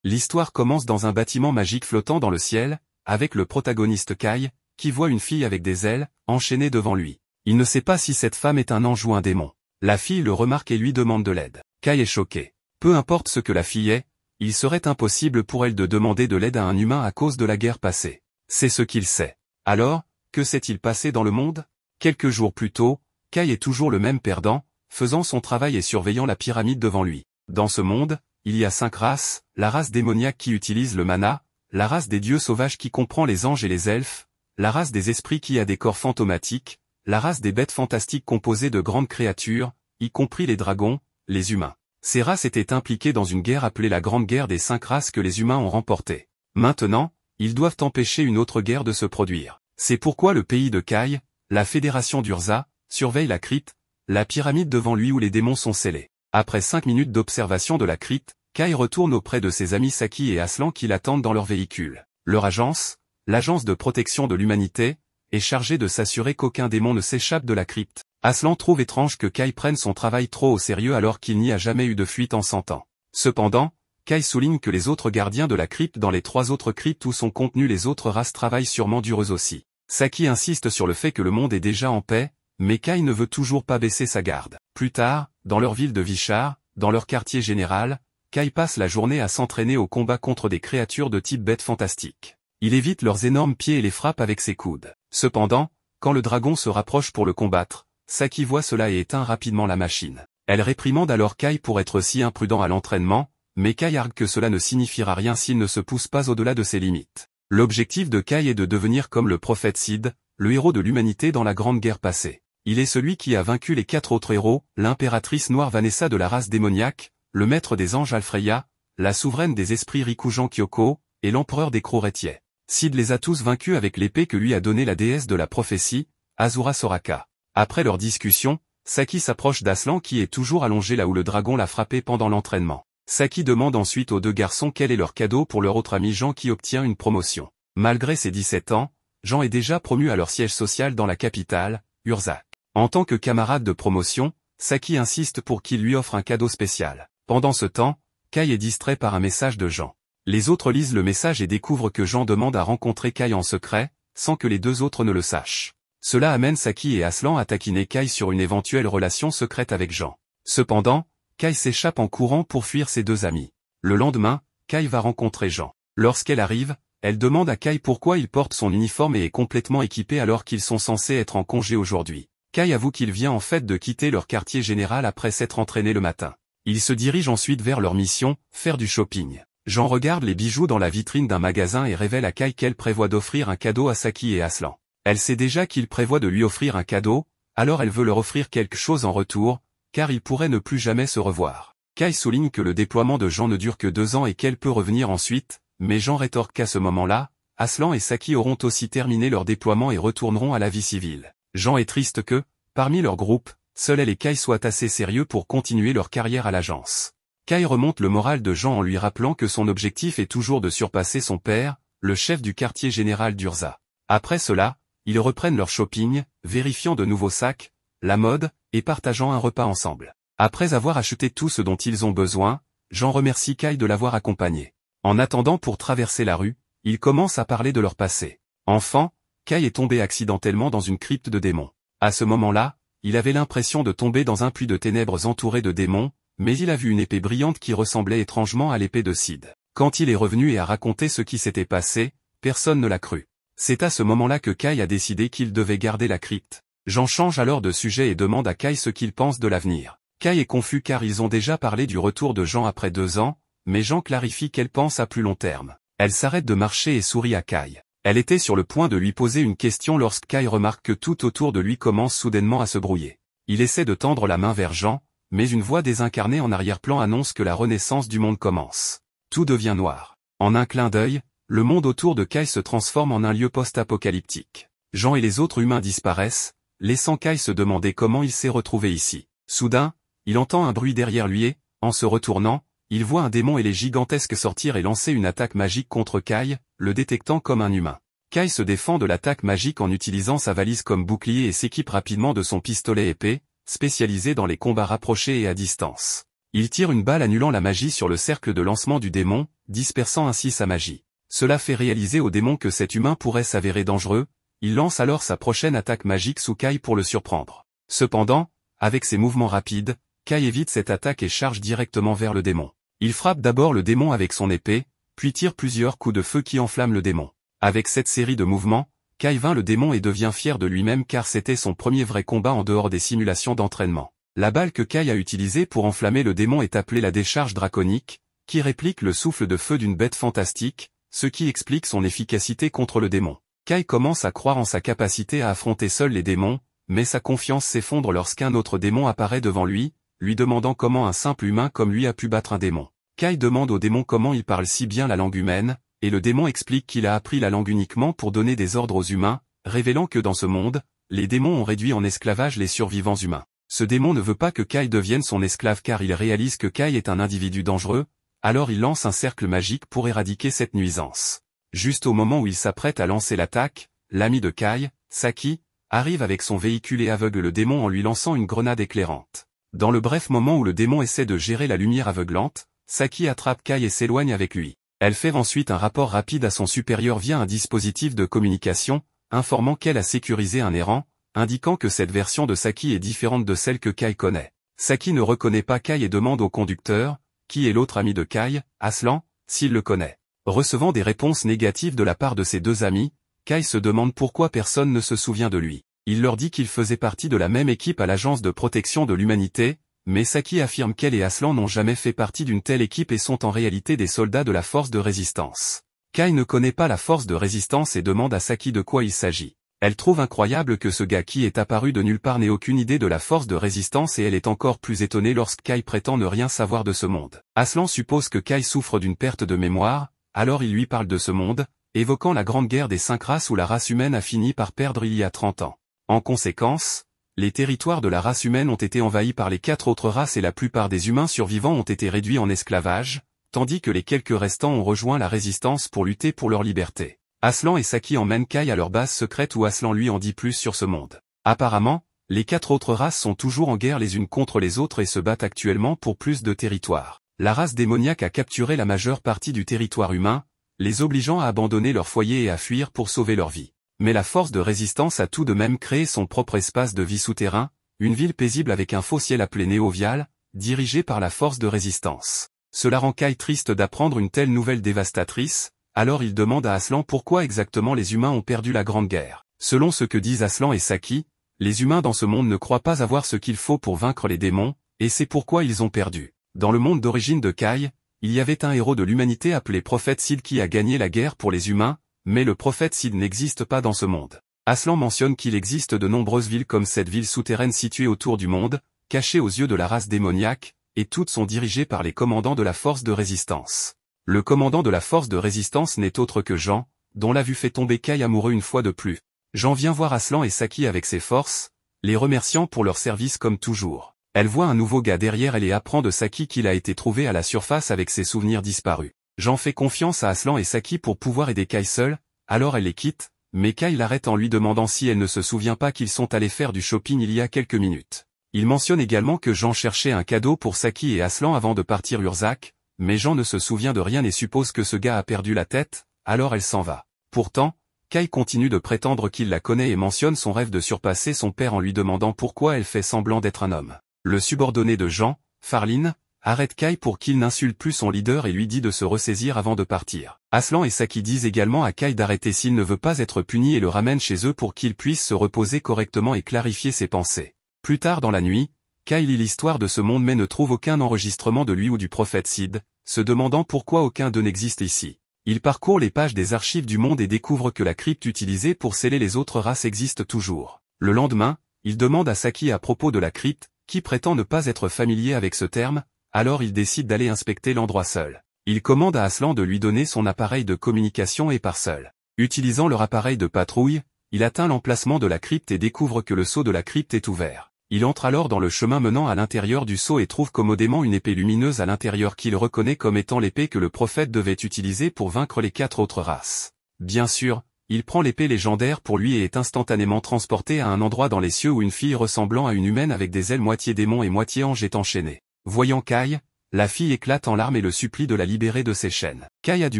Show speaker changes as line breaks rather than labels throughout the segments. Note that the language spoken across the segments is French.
L'histoire commence dans un bâtiment magique flottant dans le ciel, avec le protagoniste Kai, qui voit une fille avec des ailes, enchaînée devant lui. Il ne sait pas si cette femme est un ange ou un démon. La fille le remarque et lui demande de l'aide. Kai est choqué. Peu importe ce que la fille est, il serait impossible pour elle de demander de l'aide à un humain à cause de la guerre passée. C'est ce qu'il sait. Alors, que s'est-il passé dans le monde? Quelques jours plus tôt, Kai est toujours le même perdant, faisant son travail et surveillant la pyramide devant lui. Dans ce monde, il y a 5 races, la race démoniaque qui utilise le mana, la race des dieux sauvages qui comprend les anges et les elfes, la race des esprits qui a des corps fantomatiques, la race des bêtes fantastiques composée de grandes créatures, y compris les dragons, les humains. Ces races étaient impliquées dans une guerre appelée la Grande Guerre des 5 races que les humains ont remportée. Maintenant, ils doivent empêcher une autre guerre de se produire. C'est pourquoi le pays de Kai, la fédération d'Urza, surveille la crypte, la pyramide devant lui où les démons sont scellés. Après 5 minutes d'observation de la crypte, Kai retourne auprès de ses amis Saki et Aslan qui l'attendent dans leur véhicule. Leur agence, l'agence de protection de l'humanité, est chargée de s'assurer qu'aucun démon ne s'échappe de la crypte. Aslan trouve étrange que Kai prenne son travail trop au sérieux alors qu'il n'y a jamais eu de fuite en 100 ans. Cependant, Kai souligne que les autres gardiens de la crypte dans les 3 autres cryptes où sont contenues les autres races travaillent sûrement dur eux aussi. Saki insiste sur le fait que le monde est déjà en paix, mais Kai ne veut toujours pas baisser sa garde. Plus tard, dans leur ville de Vishar, dans leur quartier général, Kai passe la journée à s'entraîner au combat contre des créatures de type bête fantastique. Il évite leurs énormes pieds et les frappe avec ses coudes. Cependant, quand le dragon se rapproche pour le combattre, Saki voit cela et éteint rapidement la machine. Elle réprimande alors Kai pour être si imprudent à l'entraînement, mais Kai argue que cela ne signifiera rien s'il ne se pousse pas au-delà de ses limites. L'objectif de Kai est de devenir comme le prophète Sid, le héros de l'humanité dans la Grande Guerre passée. Il est celui qui a vaincu les 4 autres héros, l'impératrice noire Vanessa de la race démoniaque, le maître des anges Alfreya, la souveraine des esprits Rikujan Kyoko, et l'empereur des Crocs-Rétiais. Sid les a tous vaincus avec l'épée que lui a donnée la déesse de la prophétie, Azura Soraka. Après leur discussion, Saki s'approche d'Aslan qui est toujours allongé là où le dragon l'a frappé pendant l'entraînement. Saki demande ensuite aux 2 garçons quel est leur cadeau pour leur autre ami Jean qui obtient une promotion. Malgré ses 17 ans, Jean est déjà promu à leur siège social dans la capitale, Urza. En tant que camarade de promotion, Saki insiste pour qu'il lui offre un cadeau spécial. Pendant ce temps, Kai est distrait par un message de Jean. Les autres lisent le message et découvrent que Jean demande à rencontrer Kai en secret, sans que les 2 autres ne le sachent. Cela amène Saki et Aslan à taquiner Kai sur une éventuelle relation secrète avec Jean. Cependant, Kai s'échappe en courant pour fuir ses 2 amis. Le lendemain, Kai va rencontrer Jean. Lorsqu'elle arrive, elle demande à Kai pourquoi il porte son uniforme et est complètement équipé alors qu'ils sont censés être en congé aujourd'hui. Kai avoue qu'il vient en fait de quitter leur quartier général après s'être entraîné le matin. Ils se dirigent ensuite vers leur mission, faire du shopping. Jean regarde les bijoux dans la vitrine d'un magasin et révèle à Kai qu'elle prévoit d'offrir un cadeau à Saki et Aslan. Elle sait déjà qu'il prévoit de lui offrir un cadeau, alors elle veut leur offrir quelque chose en retour, car ils pourraient ne plus jamais se revoir. Kai souligne que le déploiement de Jean ne dure que 2 ans et qu'elle peut revenir ensuite, mais Jean rétorque qu'à ce moment-là, Aslan et Saki auront aussi terminé leur déploiement et retourneront à la vie civile. Jean est triste que, parmi leur groupe, seuls elle et Kai soient assez sérieux pour continuer leur carrière à l'agence. Kai remonte le moral de Jean en lui rappelant que son objectif est toujours de surpasser son père, le chef du quartier général d'Urza. Après cela, ils reprennent leur shopping, vérifiant de nouveaux sacs, la mode, et partageant un repas ensemble. Après avoir acheté tout ce dont ils ont besoin, Jean remercie Kai de l'avoir accompagné. En attendant pour traverser la rue, ils commencent à parler de leur passé. Enfant, Kai est tombé accidentellement dans une crypte de démons. À ce moment-là, il avait l'impression de tomber dans un puits de ténèbres entouré de démons, mais il a vu une épée brillante qui ressemblait étrangement à l'épée de Sid. Quand il est revenu et a raconté ce qui s'était passé, personne ne l'a cru. C'est à ce moment-là que Kai a décidé qu'il devait garder la crypte. Jean change alors de sujet et demande à Kai ce qu'il pense de l'avenir. Kai est confus car ils ont déjà parlé du retour de Jean après 2 ans, mais Jean clarifie qu'elle pense à plus long terme. Elle s'arrête de marcher et sourit à Kai. Elle était sur le point de lui poser une question lorsque Kai remarque que tout autour de lui commence soudainement à se brouiller. Il essaie de tendre la main vers Jean, mais une voix désincarnée en arrière-plan annonce que la renaissance du monde commence. Tout devient noir. En un clin d'œil, le monde autour de Kai se transforme en un lieu post-apocalyptique. Jean et les autres humains disparaissent, laissant Kai se demander comment il s'est retrouvé ici. Soudain, il entend un bruit derrière lui et, en se retournant, il voit un démon ailé gigantesque sortir et lancer une attaque magique contre Kai, le détectant comme un humain. Kai se défend de l'attaque magique en utilisant sa valise comme bouclier et s'équipe rapidement de son pistolet épée, spécialisé dans les combats rapprochés et à distance. Il tire une balle annulant la magie sur le cercle de lancement du démon, dispersant ainsi sa magie. Cela fait réaliser au démon que cet humain pourrait s'avérer dangereux, il lance alors sa prochaine attaque magique sous Kai pour le surprendre. Cependant, avec ses mouvements rapides, Kai évite cette attaque et charge directement vers le démon. Il frappe d'abord le démon avec son épée, puis tire plusieurs coups de feu qui enflamment le démon. Avec cette série de mouvements, Kai vainc le démon et devient fier de lui-même car c'était son premier vrai combat en dehors des simulations d'entraînement. La balle que Kai a utilisée pour enflammer le démon est appelée la décharge draconique, qui réplique le souffle de feu d'une bête fantastique, ce qui explique son efficacité contre le démon. Kai commence à croire en sa capacité à affronter seul les démons, mais sa confiance s'effondre lorsqu'un autre démon apparaît devant lui demandant comment un simple humain comme lui a pu battre un démon. Kai demande au démon comment il parle si bien la langue humaine, et le démon explique qu'il a appris la langue uniquement pour donner des ordres aux humains, révélant que dans ce monde, les démons ont réduit en esclavage les survivants humains. Ce démon ne veut pas que Kai devienne son esclave car il réalise que Kai est un individu dangereux, alors il lance un cercle magique pour éradiquer cette nuisance. Juste au moment où il s'apprête à lancer l'attaque, l'ami de Kai, Saki, arrive avec son véhicule et aveugle le démon en lui lançant une grenade éclairante. Dans le bref moment où le démon essaie de gérer la lumière aveuglante, Saki attrape Kai et s'éloigne avec lui. Elle fait ensuite un rapport rapide à son supérieur via un dispositif de communication, informant qu'elle a sécurisé un errant, indiquant que cette version de Saki est différente de celle que Kai connaît. Saki ne reconnaît pas Kai et demande au conducteur, qui est l'autre ami de Kai, Aslan, s'il le connaît. Recevant des réponses négatives de la part de ses deux amis, Kai se demande pourquoi personne ne se souvient de lui. Il leur dit qu'il faisait partie de la même équipe à l'Agence de protection de l'humanité, mais Saki affirme qu'elle et Aslan n'ont jamais fait partie d'une telle équipe et sont en réalité des soldats de la force de résistance. Kai ne connaît pas la force de résistance et demande à Saki de quoi il s'agit. Elle trouve incroyable que ce gars qui est apparu de nulle part n'ait aucune idée de la force de résistance et elle est encore plus étonnée lorsque Kai prétend ne rien savoir de ce monde. Aslan suppose que Kai souffre d'une perte de mémoire, alors il lui parle de ce monde, évoquant la grande guerre des 5 races où la race humaine a fini par perdre il y a 30 ans. En conséquence, les territoires de la race humaine ont été envahis par les 4 autres races et la plupart des humains survivants ont été réduits en esclavage, tandis que les quelques restants ont rejoint la résistance pour lutter pour leur liberté. Aslan et Saki emmènent Kai à leur base secrète où Aslan lui en dit plus sur ce monde. Apparemment, les 4 autres races sont toujours en guerre les unes contre les autres et se battent actuellement pour plus de territoire. La race démoniaque a capturé la majeure partie du territoire humain, les obligeant à abandonner leur foyer et à fuir pour sauver leur vie. Mais la force de résistance a tout de même créé son propre espace de vie souterrain, une ville paisible avec un faux ciel appelé Néovial, dirigée par la force de résistance. Cela rend Kai triste d'apprendre une telle nouvelle dévastatrice, alors il demande à Aslan pourquoi exactement les humains ont perdu la Grande Guerre. Selon ce que disent Aslan et Saki, les humains dans ce monde ne croient pas avoir ce qu'il faut pour vaincre les démons, et c'est pourquoi ils ont perdu. Dans le monde d'origine de Kai, il y avait un héros de l'humanité appelé Prophète Sid qui a gagné la guerre pour les humains, mais le prophète Sid n'existe pas dans ce monde. Aslan mentionne qu'il existe de nombreuses villes comme cette ville souterraine située autour du monde, cachée aux yeux de la race démoniaque, et toutes sont dirigées par les commandants de la force de résistance. Le commandant de la force de résistance n'est autre que Jean, dont la vue fait tomber Kai amoureux une fois de plus. Jean vient voir Aslan et Saki avec ses forces, les remerciant pour leur service comme toujours. Elle voit un nouveau gars derrière elle et apprend de Saki qu'il a été trouvé à la surface avec ses souvenirs disparus. Jean fait confiance à Aslan et Saki pour pouvoir aider Kai seul, alors elle les quitte, mais Kai l'arrête en lui demandant si elle ne se souvient pas qu'ils sont allés faire du shopping il y a quelques minutes. Il mentionne également que Jean cherchait un cadeau pour Saki et Aslan avant de partir Urzak, mais Jean ne se souvient de rien et suppose que ce gars a perdu la tête, alors elle s'en va. Pourtant, Kai continue de prétendre qu'il la connaît et mentionne son rêve de surpasser son père en lui demandant pourquoi elle fait semblant d'être un homme. Le subordonné de Jean, Farline, arrête Kai pour qu'il n'insulte plus son leader et lui dit de se ressaisir avant de partir. Aslan et Saki disent également à Kai d'arrêter s'il ne veut pas être puni et le ramènent chez eux pour qu'il puisse se reposer correctement et clarifier ses pensées. Plus tard dans la nuit, Kai lit l'histoire de ce monde mais ne trouve aucun enregistrement de lui ou du prophète Sid, se demandant pourquoi aucun d'eux n'existe ici. Il parcourt les pages des archives du monde et découvre que la crypte utilisée pour sceller les autres races existe toujours. Le lendemain, il demande à Saki à propos de la crypte, qui prétend ne pas être familier avec ce terme, alors il décide d'aller inspecter l'endroit seul. Il commande à Aslan de lui donner son appareil de communication et part seul. Utilisant leur appareil de patrouille, il atteint l'emplacement de la crypte et découvre que le sceau de la crypte est ouvert. Il entre alors dans le chemin menant à l'intérieur du sceau et trouve commodément une épée lumineuse à l'intérieur qu'il reconnaît comme étant l'épée que le prophète devait utiliser pour vaincre les 4 autres races. Bien sûr, il prend l'épée légendaire pour lui et est instantanément transporté à un endroit dans les cieux où une fille ressemblant à une humaine avec des ailes moitié démon et moitié ange est enchaînée. Voyant Kai, la fille éclate en larmes et le supplie de la libérer de ses chaînes. Kai a du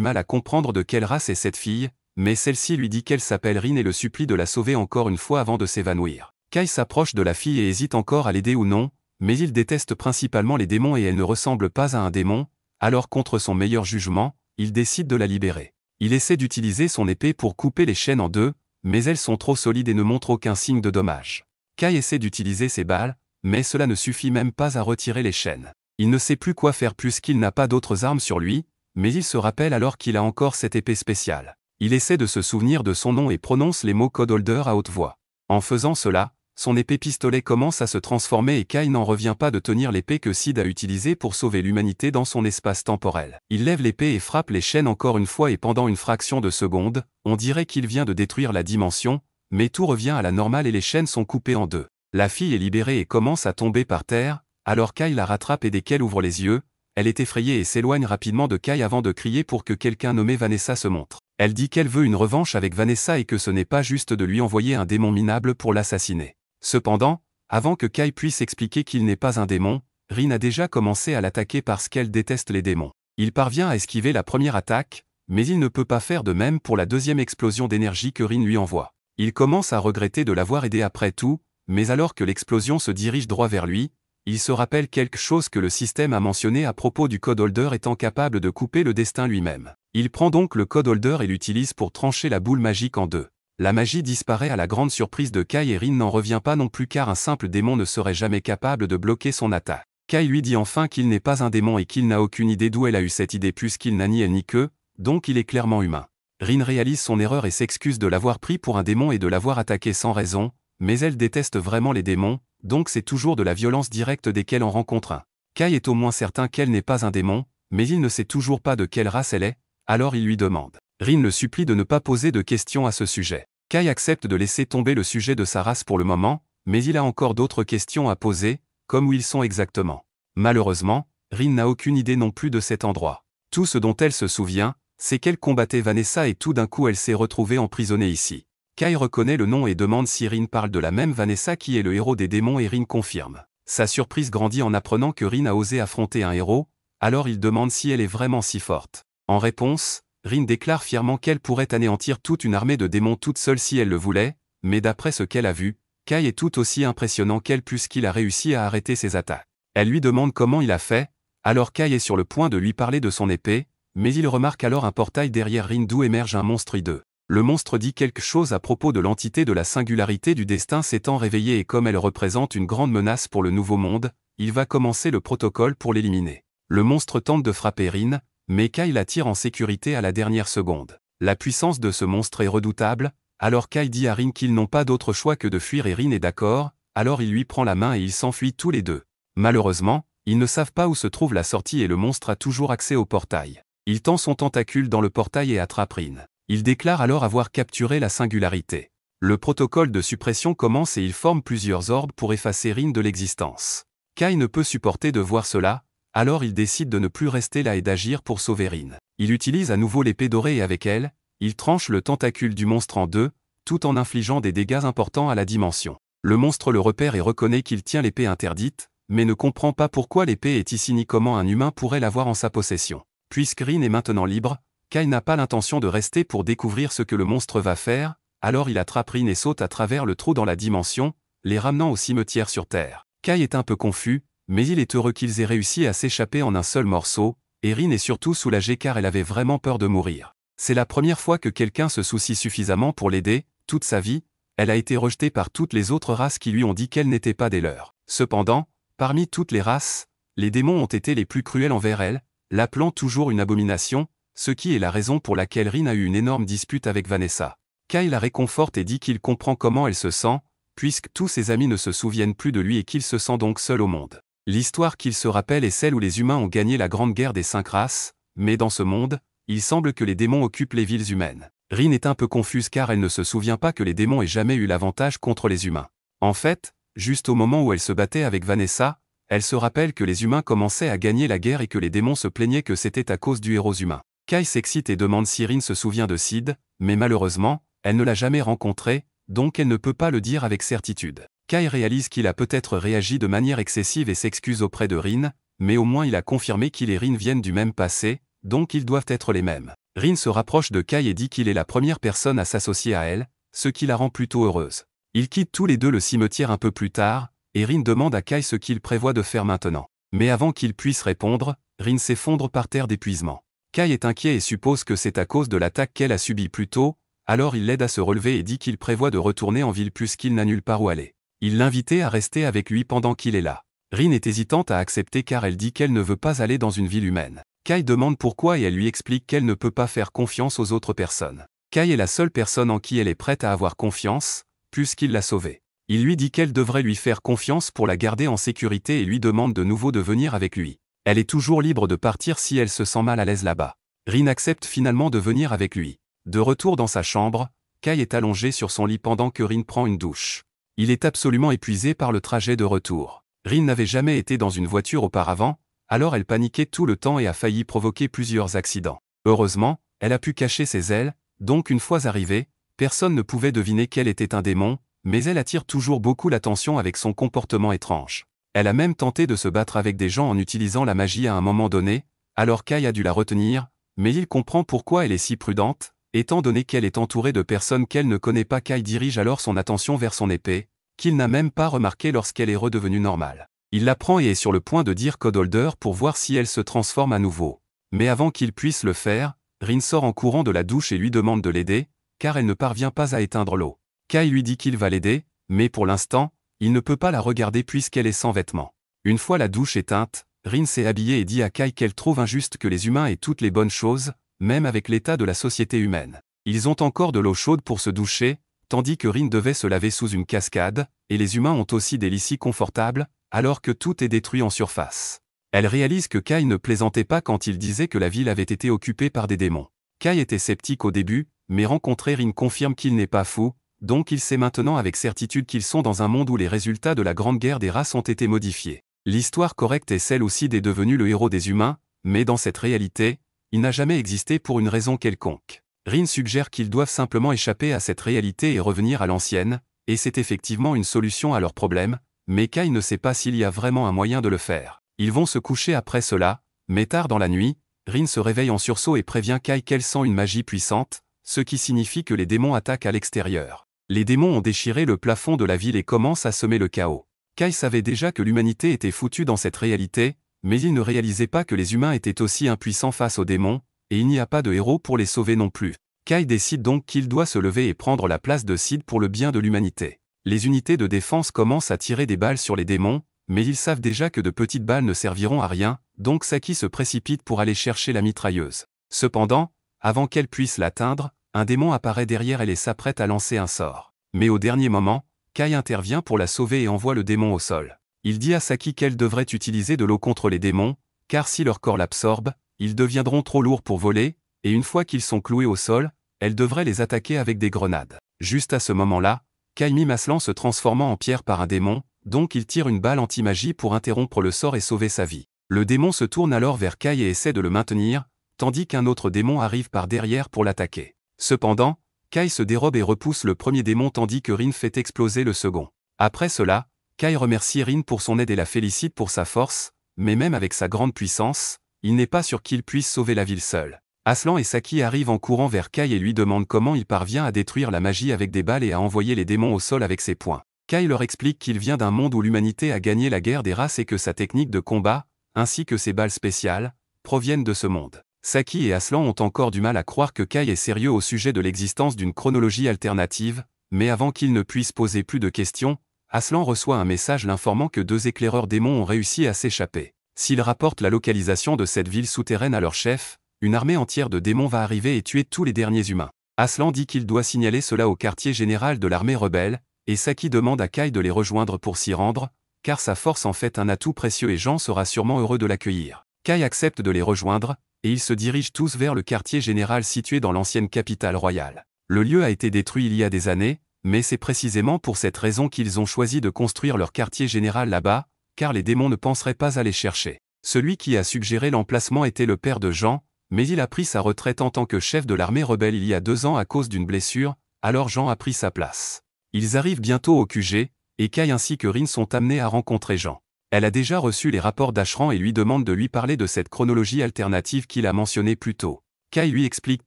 mal à comprendre de quelle race est cette fille, mais celle-ci lui dit qu'elle s'appelle Rin et le supplie de la sauver encore une fois avant de s'évanouir. Kai s'approche de la fille et hésite encore à l'aider ou non, mais il déteste principalement les démons et elle ne ressemble pas à un démon, alors contre son meilleur jugement, il décide de la libérer. Il essaie d'utiliser son épée pour couper les chaînes en deux, mais elles sont trop solides et ne montrent aucun signe de dommage. Kai essaie d'utiliser ses balles, mais cela ne suffit même pas à retirer les chaînes. Il ne sait plus quoi faire puisqu'il n'a pas d'autres armes sur lui, mais il se rappelle alors qu'il a encore cette épée spéciale. Il essaie de se souvenir de son nom et prononce les mots Code Holder à haute voix. En faisant cela, son épée pistolet commence à se transformer et Kai n'en revient pas de tenir l'épée que Sid a utilisée pour sauver l'humanité dans son espace temporel. Il lève l'épée et frappe les chaînes encore une fois et pendant une fraction de seconde, on dirait qu'il vient de détruire la dimension, mais tout revient à la normale et les chaînes sont coupées en deux. La fille est libérée et commence à tomber par terre, alors Kai la rattrape et dès qu'elle ouvre les yeux, elle est effrayée et s'éloigne rapidement de Kai avant de crier pour que quelqu'un nommé Vanessa se montre. Elle dit qu'elle veut une revanche avec Vanessa et que ce n'est pas juste de lui envoyer un démon minable pour l'assassiner. Cependant, avant que Kai puisse expliquer qu'il n'est pas un démon, Rin a déjà commencé à l'attaquer parce qu'elle déteste les démons. Il parvient à esquiver la première attaque, mais il ne peut pas faire de même pour la deuxième explosion d'énergie que Rin lui envoie. Il commence à regretter de l'avoir aidé après tout, mais alors que l'explosion se dirige droit vers lui, il se rappelle quelque chose que le système a mentionné à propos du Code Holder étant capable de couper le destin lui-même. Il prend donc le Code Holder et l'utilise pour trancher la boule magique en deux. La magie disparaît à la grande surprise de Kai et Rin n'en revient pas non plus car un simple démon ne serait jamais capable de bloquer son attaque. Kai lui dit enfin qu'il n'est pas un démon et qu'il n'a aucune idée d'où elle a eu cette idée puisqu'il n'a ni elle ni qu'eux, donc il est clairement humain. Rin réalise son erreur et s'excuse de l'avoir pris pour un démon et de l'avoir attaqué sans raison, mais elle déteste vraiment les démons, donc c'est toujours de la violence directe dès qu'elle en rencontre un. Kai est au moins certain qu'elle n'est pas un démon, mais il ne sait toujours pas de quelle race elle est, alors il lui demande. Rin le supplie de ne pas poser de questions à ce sujet. Kai accepte de laisser tomber le sujet de sa race pour le moment, mais il a encore d'autres questions à poser, comme où ils sont exactement. Malheureusement, Rin n'a aucune idée non plus de cet endroit. Tout ce dont elle se souvient, c'est qu'elle combattait Vanessa et tout d'un coup elle s'est retrouvée emprisonnée ici. Kai reconnaît le nom et demande si Rin parle de la même Vanessa qui est le héros des démons et Rin confirme. Sa surprise grandit en apprenant que Rin a osé affronter un héros, alors il demande si elle est vraiment si forte. En réponse, Rin déclare fièrement qu'elle pourrait anéantir toute une armée de démons toute seule si elle le voulait, mais d'après ce qu'elle a vu, Kai est tout aussi impressionnant qu'elle puisqu'il a réussi à arrêter ses attaques. Elle lui demande comment il a fait, alors Kai est sur le point de lui parler de son épée, mais il remarque alors un portail derrière Rin d'où émerge un monstre hideux. Le monstre dit quelque chose à propos de l'entité de la singularité du destin s'étant réveillée et comme elle représente une grande menace pour le nouveau monde, il va commencer le protocole pour l'éliminer. Le monstre tente de frapper Rin, mais Kai la tire en sécurité à la dernière seconde. La puissance de ce monstre est redoutable, alors Kai dit à Rin qu'ils n'ont pas d'autre choix que de fuir et Rin est d'accord, alors il lui prend la main et ils s'enfuient tous les deux. Malheureusement, ils ne savent pas où se trouve la sortie et le monstre a toujours accès au portail. Il tend son tentacule dans le portail et attrape Rin. Il déclare alors avoir capturé la singularité. Le protocole de suppression commence et il forme plusieurs orbes pour effacer Rin de l'existence. Kai ne peut supporter de voir cela, alors il décide de ne plus rester là et d'agir pour sauver Rin. Il utilise à nouveau l'épée dorée et avec elle, il tranche le tentacule du monstre en deux, tout en infligeant des dégâts importants à la dimension. Le monstre le repère et reconnaît qu'il tient l'épée interdite, mais ne comprend pas pourquoi l'épée est ici ni comment un humain pourrait l'avoir en sa possession. Puisque Rin est maintenant libre, Kai n'a pas l'intention de rester pour découvrir ce que le monstre va faire, alors il attrape Rin et saute à travers le trou dans la dimension, les ramenant au cimetière sur Terre. Kai est un peu confus, mais il est heureux qu'ils aient réussi à s'échapper en un seul morceau, et Rin est surtout soulagée car elle avait vraiment peur de mourir. C'est la première fois que quelqu'un se soucie suffisamment pour l'aider, toute sa vie, elle a été rejetée par toutes les autres races qui lui ont dit qu'elle n'était pas des leurs. Cependant, parmi toutes les races, les démons ont été les plus cruels envers elle, l'appelant toujours une abomination, ce qui est la raison pour laquelle Rin a eu une énorme dispute avec Vanessa. Kai la réconforte et dit qu'il comprend comment elle se sent, puisque tous ses amis ne se souviennent plus de lui et qu'il se sent donc seul au monde. L'histoire qu'il se rappelle est celle où les humains ont gagné la grande guerre des 5 races, mais dans ce monde, il semble que les démons occupent les villes humaines. Rin est un peu confuse car elle ne se souvient pas que les démons aient jamais eu l'avantage contre les humains. En fait, juste au moment où elle se battait avec Vanessa, elle se rappelle que les humains commençaient à gagner la guerre et que les démons se plaignaient que c'était à cause du héros humain. Kai s'excite et demande si Rin se souvient de Sid, mais malheureusement, elle ne l'a jamais rencontré, donc elle ne peut pas le dire avec certitude. Kai réalise qu'il a peut-être réagi de manière excessive et s'excuse auprès de Rin, mais au moins il a confirmé qu'il et Rin viennent du même passé, donc ils doivent être les mêmes. Rin se rapproche de Kai et dit qu'il est la première personne à s'associer à elle, ce qui la rend plutôt heureuse. Ils quittent tous les deux le cimetière un peu plus tard, et Rin demande à Kai ce qu'il prévoit de faire maintenant. Mais avant qu'il puisse répondre, Rin s'effondre par terre d'épuisement. Kai est inquiet et suppose que c'est à cause de l'attaque qu'elle a subie plus tôt, alors il l'aide à se relever et dit qu'il prévoit de retourner en ville puisqu'il n'a nulle part où aller. Il l'invitait à rester avec lui pendant qu'il est là. Rin est hésitante à accepter car elle dit qu'elle ne veut pas aller dans une ville humaine. Kai demande pourquoi et elle lui explique qu'elle ne peut pas faire confiance aux autres personnes. Kai est la seule personne en qui elle est prête à avoir confiance, puisqu'il l'a sauvée. Il lui dit qu'elle devrait lui faire confiance pour la garder en sécurité et lui demande de nouveau de venir avec lui. Elle est toujours libre de partir si elle se sent mal à l'aise là-bas. Rin accepte finalement de venir avec lui. De retour dans sa chambre, Kai est allongé sur son lit pendant que Rin prend une douche. Il est absolument épuisé par le trajet de retour. Rin n'avait jamais été dans une voiture auparavant, alors elle paniquait tout le temps et a failli provoquer plusieurs accidents. Heureusement, elle a pu cacher ses ailes, donc une fois arrivée, personne ne pouvait deviner qu'elle était un démon, mais elle attire toujours beaucoup l'attention avec son comportement étrange. Elle a même tenté de se battre avec des gens en utilisant la magie à un moment donné, alors Kai a dû la retenir, mais il comprend pourquoi elle est si prudente, étant donné qu'elle est entourée de personnes qu'elle ne connaît pas. Kai dirige alors son attention vers son épée, qu'il n'a même pas remarqué lorsqu'elle est redevenue normale. Il la prend et est sur le point de dire Code Holder pour voir si elle se transforme à nouveau. Mais avant qu'il puisse le faire, Rin sort en courant de la douche et lui demande de l'aider, car elle ne parvient pas à éteindre l'eau. Kai lui dit qu'il va l'aider, mais pour l'instant, il ne peut pas la regarder puisqu'elle est sans vêtements. Une fois la douche éteinte, Rin s'est habillée et dit à Kai qu'elle trouve injuste que les humains aient toutes les bonnes choses, même avec l'état de la société humaine. Ils ont encore de l'eau chaude pour se doucher, tandis que Rin devait se laver sous une cascade, et les humains ont aussi des lits si confortables, alors que tout est détruit en surface. Elle réalise que Kai ne plaisantait pas quand il disait que la ville avait été occupée par des démons. Kai était sceptique au début, mais rencontrer Rin confirme qu'il n'est pas fou, donc il sait maintenant avec certitude qu'ils sont dans un monde où les résultats de la Grande Guerre des races ont été modifiés. L'histoire correcte est celle aussi d'est devenu le héros des humains, mais dans cette réalité, il n'a jamais existé pour une raison quelconque. Rin suggère qu'ils doivent simplement échapper à cette réalité et revenir à l'ancienne, et c'est effectivement une solution à leurs problèmes, mais Kai ne sait pas s'il y a vraiment un moyen de le faire. Ils vont se coucher après cela, mais tard dans la nuit, Rin se réveille en sursaut et prévient Kai qu'elle sent une magie puissante, ce qui signifie que les démons attaquent à l'extérieur. Les démons ont déchiré le plafond de la ville et commencent à semer le chaos. Kai savait déjà que l'humanité était foutue dans cette réalité, mais il ne réalisait pas que les humains étaient aussi impuissants face aux démons, et il n'y a pas de héros pour les sauver non plus. Kai décide donc qu'il doit se lever et prendre la place de Sid pour le bien de l'humanité. Les unités de défense commencent à tirer des balles sur les démons, mais ils savent déjà que de petites balles ne serviront à rien, donc Saki se précipite pour aller chercher la mitrailleuse. Cependant, avant qu'elle puisse l'atteindre, un démon apparaît derrière elle et s'apprête à lancer un sort. Mais au dernier moment, Kai intervient pour la sauver et envoie le démon au sol. Il dit à Saki qu'elle devrait utiliser de l'eau contre les démons, car si leur corps l'absorbe, ils deviendront trop lourds pour voler, et une fois qu'ils sont cloués au sol, elle devrait les attaquer avec des grenades. Juste à ce moment-là, Kai mime Aslan se transformant en pierre par un démon, donc il tire une balle anti-magie pour interrompre le sort et sauver sa vie. Le démon se tourne alors vers Kai et essaie de le maintenir, tandis qu'un autre démon arrive par derrière pour l'attaquer. Cependant, Kai se dérobe et repousse le premier démon tandis que Rin fait exploser le second. Après cela, Kai remercie Rin pour son aide et la félicite pour sa force, mais même avec sa grande puissance, il n'est pas sûr qu'il puisse sauver la ville seul. Aslan et Saki arrivent en courant vers Kai et lui demandent comment il parvient à détruire la magie avec des balles et à envoyer les démons au sol avec ses poings. Kai leur explique qu'il vient d'un monde où l'humanité a gagné la guerre des races et que sa technique de combat, ainsi que ses balles spéciales, proviennent de ce monde. Saki et Aslan ont encore du mal à croire que Kai est sérieux au sujet de l'existence d'une chronologie alternative, mais avant qu'ils ne puissent poser plus de questions, Aslan reçoit un message l'informant que 2 éclaireurs démons ont réussi à s'échapper. S'ils rapportent la localisation de cette ville souterraine à leur chef, une armée entière de démons va arriver et tuer tous les derniers humains. Aslan dit qu'il doit signaler cela au quartier général de l'armée rebelle, et Saki demande à Kai de les rejoindre pour s'y rendre, car sa force en fait un atout précieux et Jean sera sûrement heureux de l'accueillir. Kai accepte de les rejoindre, et ils se dirigent tous vers le quartier général situé dans l'ancienne capitale royale. Le lieu a été détruit il y a des années, mais c'est précisément pour cette raison qu'ils ont choisi de construire leur quartier général là-bas, car les démons ne penseraient pas à les chercher. Celui qui a suggéré l'emplacement était le père de Jean, mais il a pris sa retraite en tant que chef de l'armée rebelle il y a 2 ans à cause d'une blessure, alors Jean a pris sa place. Ils arrivent bientôt au QG, et Kai ainsi que Rin sont amenés à rencontrer Jean. Elle a déjà reçu les rapports d'Ashran et lui demande de lui parler de cette chronologie alternative qu'il a mentionnée plus tôt. Kai lui explique